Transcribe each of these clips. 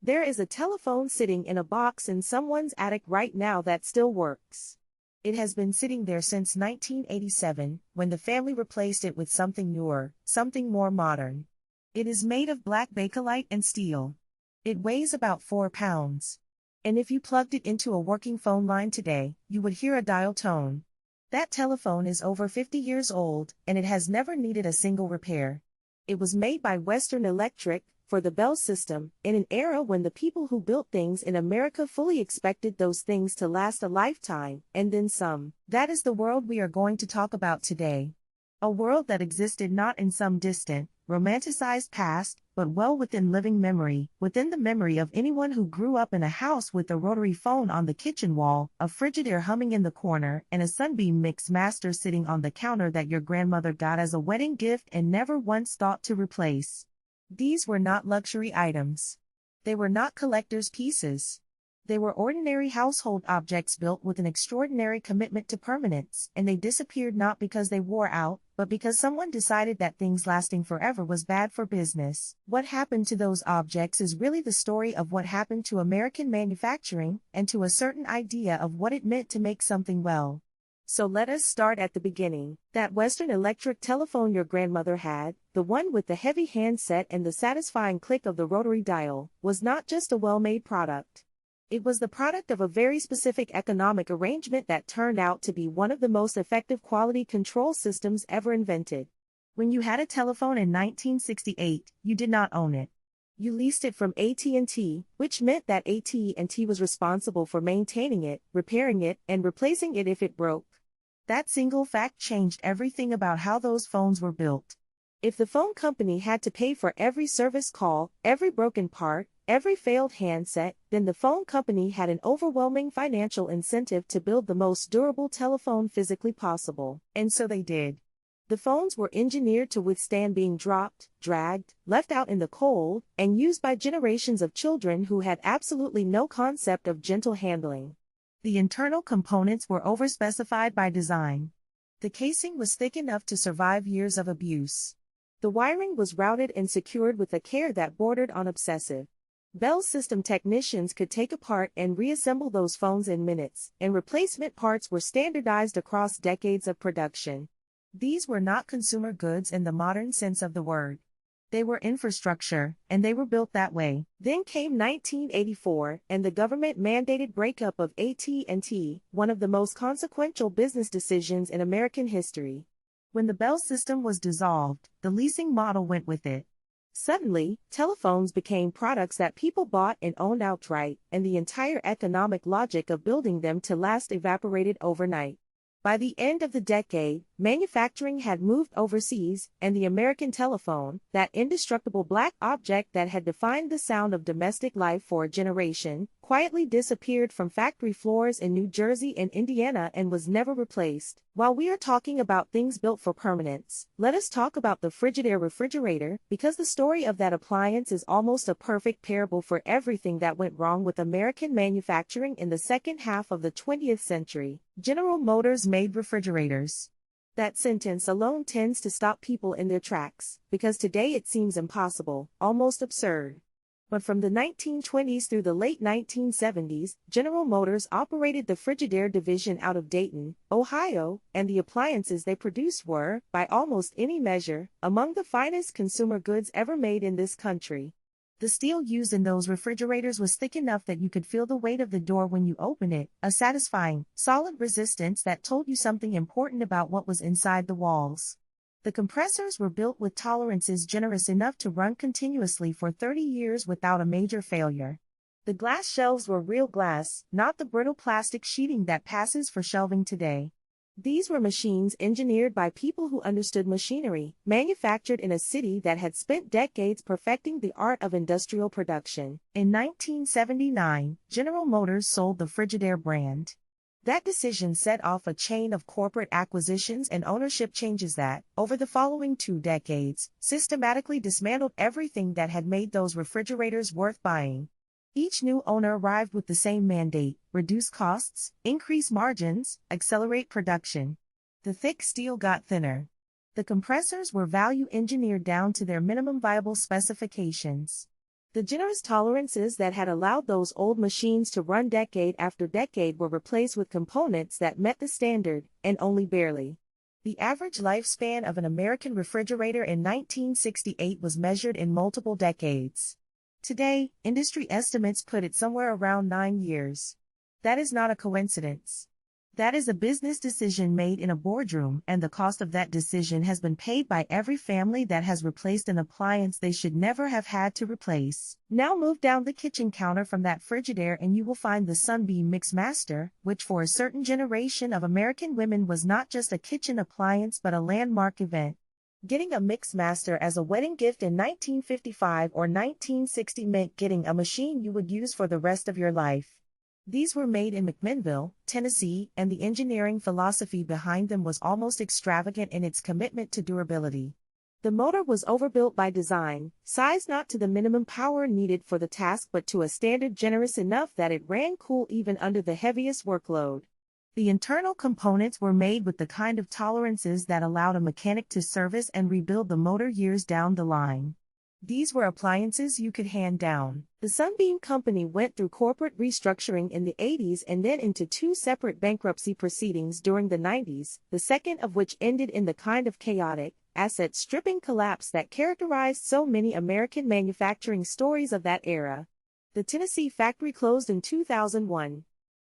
There is a telephone sitting in a box in someone's attic right now that still works. It has been sitting there since 1987, when the family replaced it with something newer, something more modern. It is made of black bakelite and steel. It weighs about 4 pounds. And if you plugged it into a working phone line today, you would hear a dial tone. That telephone is over 50 years old, and it has never needed a single repair. It was made by Western Electric, for the Bell system, in an era when the people who built things in America fully expected those things to last a lifetime, and then some. That is the world we are going to talk about today. A world that existed not in some distant, romanticized past, but well within living memory, within the memory of anyone who grew up in a house with a rotary phone on the kitchen wall, a Frigidaire humming in the corner, and a Sunbeam Mixmaster sitting on the counter that your grandmother got as a wedding gift and never once thought to replace. These were not luxury items. They were not collector's pieces. They were ordinary household objects built with an extraordinary commitment to permanence, and they disappeared not because they wore out, but because someone decided that things lasting forever was bad for business. What happened to those objects is really the story of what happened to American manufacturing, and to a certain idea of what it meant to make something well. So let us start at the beginning. That Western Electric telephone your grandmother had, the one with the heavy handset and the satisfying click of the rotary dial, was not just a well-made product. It was the product of a very specific economic arrangement that turned out to be one of the most effective quality control systems ever invented. When you had a telephone in 1968, you did not own it. You leased it from AT&T, which meant that AT&T was responsible for maintaining it, repairing it, and replacing it if it broke. That single fact changed everything about how those phones were built. If the phone company had to pay for every service call, every broken part, every failed handset, then the phone company had an overwhelming financial incentive to build the most durable telephone physically possible, and so they did. The phones were engineered to withstand being dropped, dragged, left out in the cold, and used by generations of children who had absolutely no concept of gentle handling. The internal components were overspecified by design. The casing was thick enough to survive years of abuse. The wiring was routed and secured with a care that bordered on obsessive. Bell system technicians could take apart and reassemble those phones in minutes, and replacement parts were standardized across decades of production. These were not consumer goods in the modern sense of the word. They were infrastructure, and they were built that way. Then came 1984, and the government-mandated breakup of AT&T, one of the most consequential business decisions in American history. When the Bell system was dissolved, the leasing model went with it. Suddenly, telephones became products that people bought and owned outright, and the entire economic logic of building them to last evaporated overnight. By the end of the decade, manufacturing had moved overseas, and the American telephone, that indestructible black object that had defined the sound of domestic life for a generation, quietly disappeared from factory floors in New Jersey and Indiana and was never replaced. While we are talking about things built for permanence, let us talk about the Frigidaire refrigerator, because the story of that appliance is almost a perfect parable for everything that went wrong with American manufacturing in the second half of the 20th century. General Motors made refrigerators. That sentence alone tends to stop people in their tracks, because today it seems impossible, almost absurd. But from the 1920s through the late 1970s, General Motors operated the Frigidaire division out of Dayton, Ohio, and the appliances they produced were, by almost any measure, among the finest consumer goods ever made in this country. The steel used in those refrigerators was thick enough that you could feel the weight of the door when you open it, a satisfying, solid resistance that told you something important about what was inside the walls. The compressors were built with tolerances generous enough to run continuously for 30 years without a major failure. The glass shelves were real glass, not the brittle plastic sheeting that passes for shelving today. These were machines engineered by people who understood machinery, manufactured in a city that had spent decades perfecting the art of industrial production. In 1979, General Motors sold the Frigidaire brand. That decision set off a chain of corporate acquisitions and ownership changes that, over the following 2 decades, systematically dismantled everything that had made those refrigerators worth buying. Each new owner arrived with the same mandate: reduce costs, increase margins, accelerate production. The thick steel got thinner. The compressors were value engineered down to their minimum viable specifications. The generous tolerances that had allowed those old machines to run decade after decade were replaced with components that met the standard, and only barely. The average lifespan of an American refrigerator in 1968 was measured in multiple decades. Today, industry estimates put it somewhere around 9 years. That is not a coincidence. That is a business decision made in a boardroom, and the cost of that decision has been paid by every family that has replaced an appliance they should never have had to replace. Now move down the kitchen counter from that Frigidaire and you will find the Sunbeam Mixmaster, which for a certain generation of American women was not just a kitchen appliance but a landmark event. Getting a Mixmaster as a wedding gift in 1955 or 1960 meant getting a machine you would use for the rest of your life. These were made in McMinnville, Tennessee, and the engineering philosophy behind them was almost extravagant in its commitment to durability. The motor was overbuilt by design, sized not to the minimum power needed for the task but to a standard generous enough that it ran cool even under the heaviest workload. The internal components were made with the kind of tolerances that allowed a mechanic to service and rebuild the motor years down the line. These were appliances you could hand down. The Sunbeam Company went through corporate restructuring in the 80s and then into 2 separate bankruptcy proceedings during the 90s, the second of which ended in the kind of chaotic, asset-stripping collapse that characterized so many American manufacturing stories of that era. The Tennessee factory closed in 2001.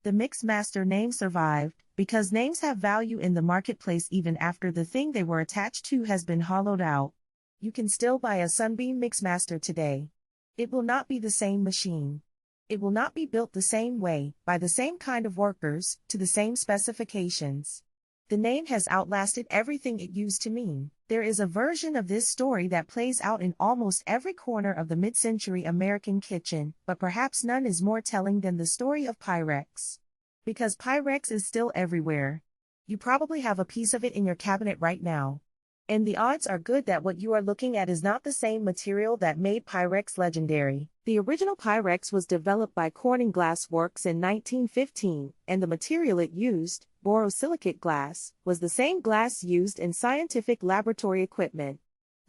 The Mixmaster name survived, because names have value in the marketplace even after the thing they were attached to has been hollowed out. You can still buy a Sunbeam Mixmaster today. It will not be the same machine. It will not be built the same way, by the same kind of workers, to the same specifications. The name has outlasted everything it used to mean. There is a version of this story that plays out in almost every corner of the mid-century American kitchen, but perhaps none is more telling than the story of Pyrex. Because Pyrex is still everywhere. You probably have a piece of it in your cabinet right now. And the odds are good that what you are looking at is not the same material that made Pyrex legendary. The original Pyrex was developed by Corning Glass Works in 1915, and the material it used, borosilicate glass, was the same glass used in scientific laboratory equipment.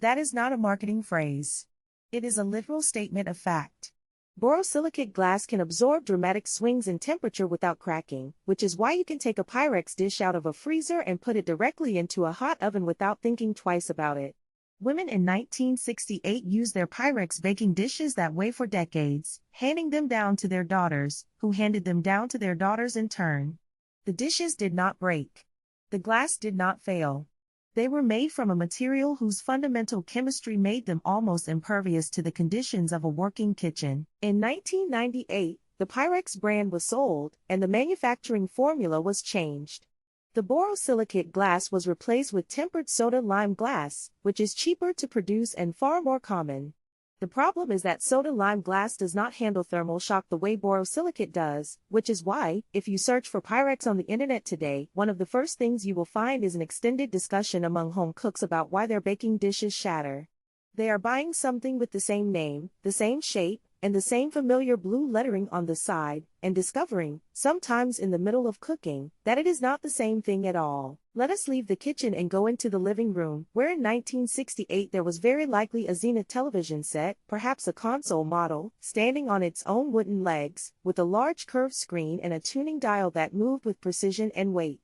That is not a marketing phrase. It is a literal statement of fact. Borosilicate glass can absorb dramatic swings in temperature without cracking, which is why you can take a Pyrex dish out of a freezer and put it directly into a hot oven without thinking twice about it. Women in 1968 used their Pyrex baking dishes that way for decades, handing them down to their daughters, who handed them down to their daughters in turn. The dishes did not break. The glass did not fail. They were made from a material whose fundamental chemistry made them almost impervious to the conditions of a working kitchen. In 1998, the Pyrex brand was sold, and the manufacturing formula was changed. The borosilicate glass was replaced with tempered soda lime glass, which is cheaper to produce and far more common. The problem is that soda lime glass does not handle thermal shock the way borosilicate does, which is why, if you search for Pyrex on the internet today, one of the first things you will find is an extended discussion among home cooks about why their baking dishes shatter. They are buying something with the same name, the same shape, and the same familiar blue lettering on the side, and discovering, sometimes in the middle of cooking, that it is not the same thing at all. Let us leave the kitchen and go into the living room, where in 1968 there was very likely a Zenith television set, perhaps a console model, standing on its own wooden legs, with a large curved screen and a tuning dial that moved with precision and weight.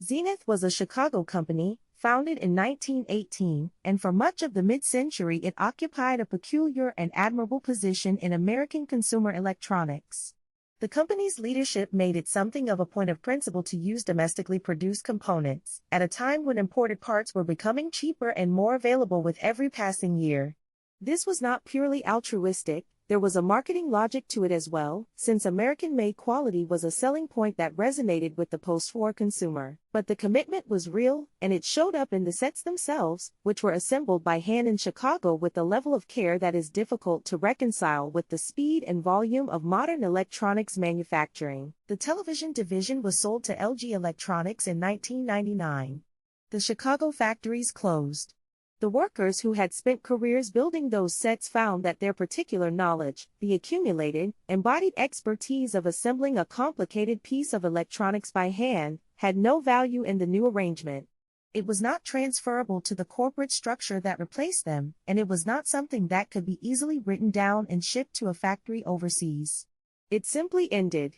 Zenith was a Chicago company, founded in 1918, and for much of the mid-century it occupied a peculiar and admirable position in American consumer electronics. The company's leadership made it something of a point of principle to use domestically produced components, at a time when imported parts were becoming cheaper and more available with every passing year. This was not purely altruistic. There was a marketing logic to it as well, since American-made quality was a selling point that resonated with the post-war consumer. But the commitment was real, and it showed up in the sets themselves, which were assembled by hand in Chicago with a level of care that is difficult to reconcile with the speed and volume of modern electronics manufacturing. The television division was sold to LG Electronics in 1999. The Chicago factories closed. The workers who had spent careers building those sets found that their particular knowledge, the accumulated, embodied expertise of assembling a complicated piece of electronics by hand, had no value in the new arrangement. It was not transferable to the corporate structure that replaced them, and it was not something that could be easily written down and shipped to a factory overseas. It simply ended.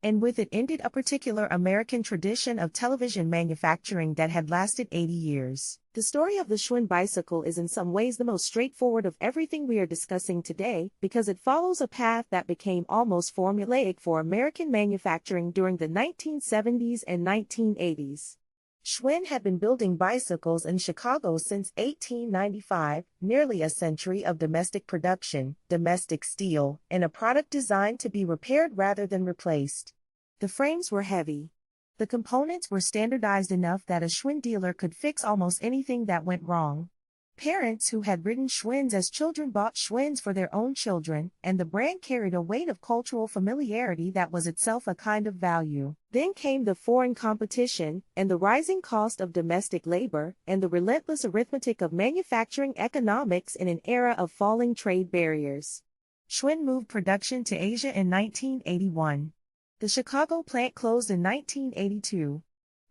And with it ended a particular American tradition of television manufacturing that had lasted 80 years. The story of the Schwinn bicycle is in some ways the most straightforward of everything we are discussing today, because it follows a path that became almost formulaic for American manufacturing during the 1970s and 1980s. Schwinn had been building bicycles in Chicago since 1895, nearly a century of domestic production, domestic steel, and a product designed to be repaired rather than replaced. The frames were heavy. The components were standardized enough that a Schwinn dealer could fix almost anything that went wrong. Parents who had ridden Schwinns as children bought Schwinns for their own children, and the brand carried a weight of cultural familiarity that was itself a kind of value. Then came the foreign competition, and the rising cost of domestic labor, and the relentless arithmetic of manufacturing economics in an era of falling trade barriers. Schwinn moved production to Asia in 1981. The Chicago plant closed in 1982.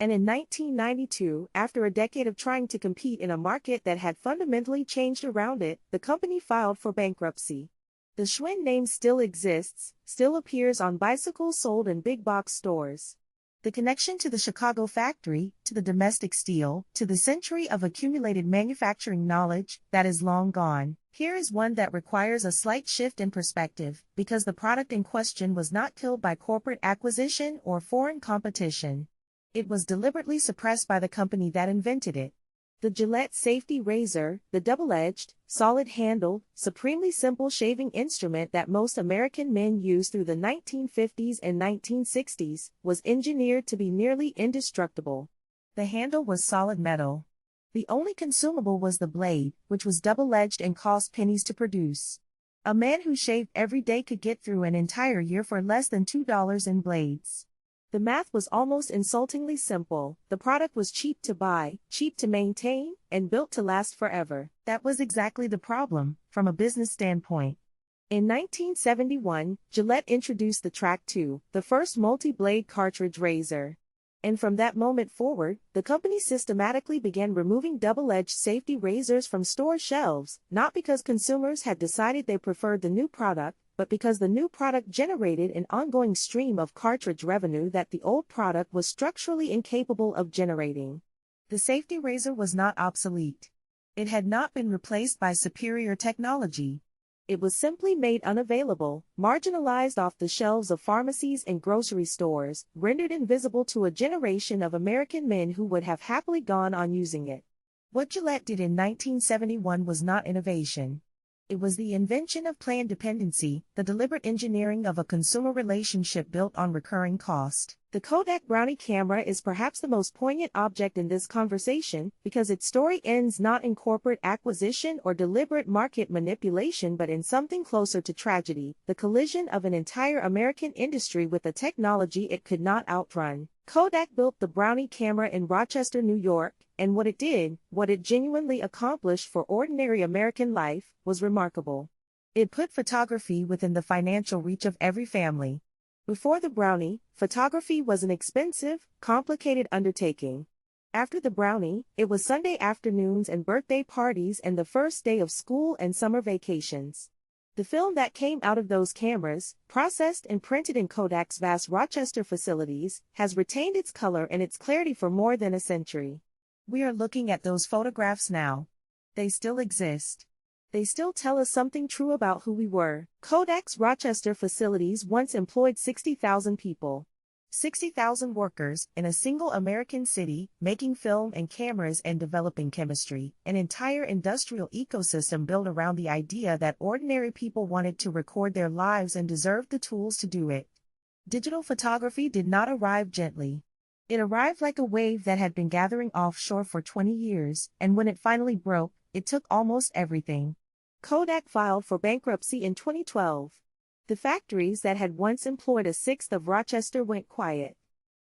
And in 1992, after a decade of trying to compete in a market that had fundamentally changed around it, the company filed for bankruptcy. The Schwinn name still exists, still appears on bicycles sold in big box stores. The connection to the Chicago factory, to the domestic steel, to the century of accumulated manufacturing knowledge, that is long gone. Here is one that requires a slight shift in perspective, because the product in question was not killed by corporate acquisition or foreign competition. It was deliberately suppressed by the company that invented it. The Gillette safety razor, the double-edged, solid-handled, supremely simple shaving instrument that most American men used through the 1950s and 1960s, was engineered to be nearly indestructible. The handle was solid metal. The only consumable was the blade, which was double-edged and cost pennies to produce. A man who shaved every day could get through an entire year for less than $2 in blades. The math was almost insultingly simple. The product was cheap to buy, cheap to maintain, and built to last forever. That was exactly the problem, from a business standpoint. In 1971, Gillette introduced the Track 2, the first multi-blade cartridge razor. And from that moment forward, the company systematically began removing double-edged safety razors from store shelves, not because consumers had decided they preferred the new product, but because the new product generated an ongoing stream of cartridge revenue that the old product was structurally incapable of generating. The safety razor was not obsolete. It had not been replaced by superior technology. It was simply made unavailable, marginalized off the shelves of pharmacies and grocery stores, rendered invisible to a generation of American men who would have happily gone on using it. What Gillette did in 1971 was not innovation. It was the invention of planned dependency, the deliberate engineering of a consumer relationship built on recurring cost. The Kodak Brownie camera is perhaps the most poignant object in this conversation, because its story ends not in corporate acquisition or deliberate market manipulation but in something closer to tragedy, the collision of an entire American industry with a technology it could not outrun. Kodak built the Brownie camera in Rochester, New York, and what it did, what it genuinely accomplished for ordinary American life, was remarkable. It put photography within the financial reach of every family. Before the Brownie, photography was an expensive, complicated undertaking. After the Brownie, it was Sunday afternoons and birthday parties and the first day of school and summer vacations. The film that came out of those cameras, processed and printed in Kodak's vast Rochester facilities, has retained its color and its clarity for more than a century. We are looking at those photographs now. They still exist. They still tell us something true about who we were. Kodak's Rochester facilities once employed 60,000 people. 60,000 workers in a single American city, making film and cameras and developing chemistry, an entire industrial ecosystem built around the idea that ordinary people wanted to record their lives and deserved the tools to do it. Digital photography did not arrive gently. It arrived like a wave that had been gathering offshore for 20 years, and when it finally broke, it took almost everything. Kodak filed for bankruptcy in 2012. The factories that had once employed a sixth of Rochester went quiet.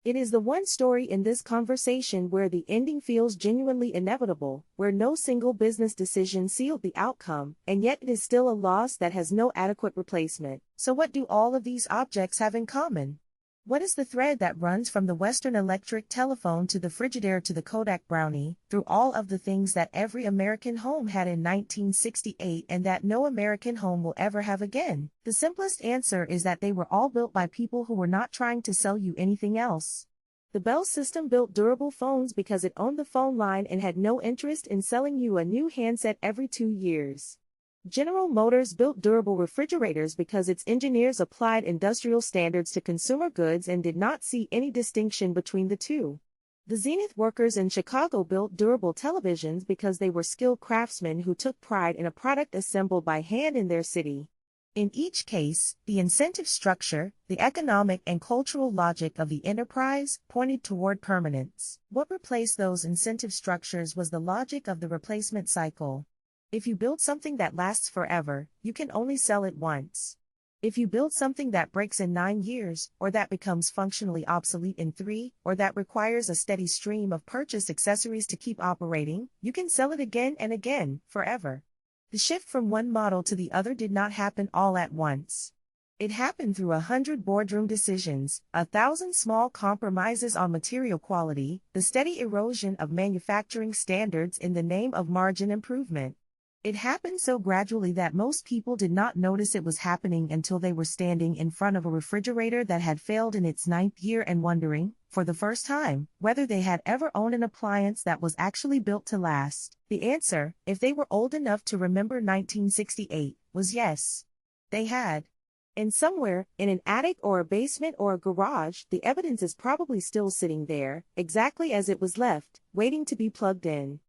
It is the one story in this conversation where the ending feels genuinely inevitable, where no single business decision sealed the outcome, and yet it is still a loss that has no adequate replacement. So what do all of these objects have in common? What is the thread that runs from the Western electric telephone to the Frigidaire to the Kodak Brownie, through all of the things that every American home had in 1968 and that no American home will ever have again? The simplest answer is that they were all built by people who were not trying to sell you anything else. The Bell system built durable phones because it owned the phone line and had no interest in selling you a new handset every 2 years. General Motors built durable refrigerators because its engineers applied industrial standards to consumer goods and did not see any distinction between the two. The Zenith workers in Chicago built durable televisions because they were skilled craftsmen who took pride in a product assembled by hand in their city. In each case, the incentive structure, the economic and cultural logic of the enterprise, pointed toward permanence. What replaced those incentive structures was the logic of the replacement cycle. If you build something that lasts forever, you can only sell it once. If you build something that breaks in 9 years, or that becomes functionally obsolete in 3, or that requires a steady stream of purchased accessories to keep operating, you can sell it again and again, forever. The shift from one model to the other did not happen all at once. It happened through 100 boardroom decisions, 1,000 small compromises on material quality, the steady erosion of manufacturing standards in the name of margin improvement. It happened so gradually that most people did not notice it was happening until they were standing in front of a refrigerator that had failed in its 9th year and wondering, for the first time, whether they had ever owned an appliance that was actually built to last. The answer, if they were old enough to remember 1968, was yes. They had. And somewhere, in an attic or a basement or a garage, the evidence is probably still sitting there, exactly as it was left, waiting to be plugged in.